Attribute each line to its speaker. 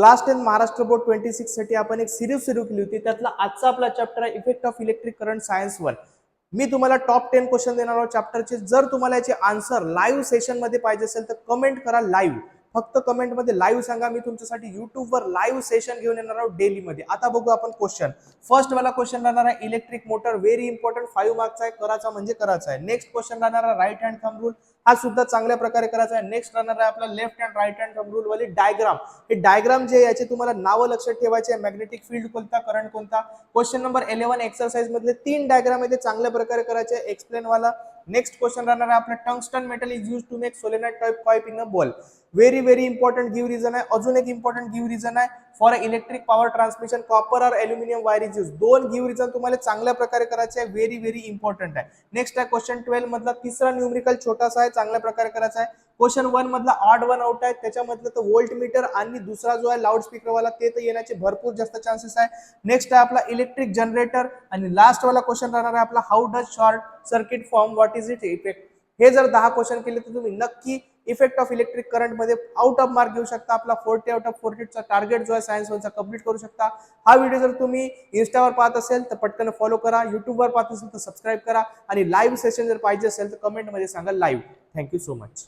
Speaker 1: Class 10 Maharashtra board 26 साठी आपण एक सिरीज सुरू केली होती. त्यातला आजचा आपला चॅप्टर आहे effect of electric current science 1. मी तुम्हाला टॉप 10 क्वेश्चन देणार आहोत चॅप्टरचे. जर तुम्हाला याचे आन्सर लाईव्ह सेशन मध्ये पाहिजे असेल तर कमेंट करा लाईव्ह. फक्त कमेंट मध्ये लाईव्ह सांगा. मी तुमच्यासाठी YouTube वर लाईव्ह सेशन घेऊन येणार आहोत डेली मध्ये. आता बघू आपण क्वेश्चन. फर्स्ट वाला क्वेश्चन राहणार आहे इलेक्ट्रिक मोटर, व्हेरी इंपॉर्टंट 5 मार्क्सचा आहे. करायचा म्हणजे करायचा आहे. नेक्स्ट क्वेश्चन राहणार आहे राईट हँड थंब रूल. हा सुद्धा चांगल्या प्रकारे करायचा आहे. नेक्स्ट राहणार आहे आपला left hand right hand thumb rule वाली डायग्राम. हे डायग्राम जे याचे तुम्हाला नाव लक्षात ठेवायचे आहे. मॅग्नेटिक फील्ड कोणता, करंट कोणता. क्वेश्चन नंबर 11 एक्सरसाइज मधले 3 डायग्राम आहे ते चांगल्या प्रकारे करायचे. एक्सप्लेन वाला. नेक्स्ट क्वेश्चन राहणार आहे आपला tungsten metal is used to make solenoid type coil in a bulb. Very important give reason आहे. अजून एक इम्पॉर्टंट गिव्ह रिझन आहे for electric power transmission copper और aluminium wire is used. 2 give reason तुम्हाला चांगल्या प्रकारे करायचे आहे. व्हेरी इम्पॉर्टंट आहे. नेक्स्ट आहे क्वेश्चन 12 मधला तिसरा न्यूमेरिकल छोटासा आहे, चांगल्या प्रकारे करायचा आहे. क्वेश्चन 1 मधला ऑड वन आउट आहे, त्याच्यामधलं तर व्होल्ट मीटर आणि दुसरा जो आहे लाऊड स्पीकर वाला ते तर येण्याचे भरपूर जास्त चान्सेस आहे. नेक्स्ट आहे आपला इलेक्ट्रिक जनरेटर आणि लास्ट वाला क्वेश्चन राहणार आहे आपला how does short circuit form, what is it effect. हे जर 10 क्वेश्चन केले तर तुम्ही नक्की इफेक्ट ऑफ इलेक्ट्रिक करंट मध्ये आउट ऑफ मार्क घेऊ शकता. आपला 40 आउट ऑफ 40 चा टार्गेट जो आहे सायन्स वनचा कंप्लीट करू शकता. हा व्हिडिओ जर तुम्ही इंस्टावर पाहत असेल तर पटकन फॉलो करा. युट्यूबवर पाहत असेल तर सबस्क्राईब करा आणि लाईव्ह सेशन जर पाहिजे असेल तर कमेंट मध्ये सांगा लाईव्ह. Thank you so much.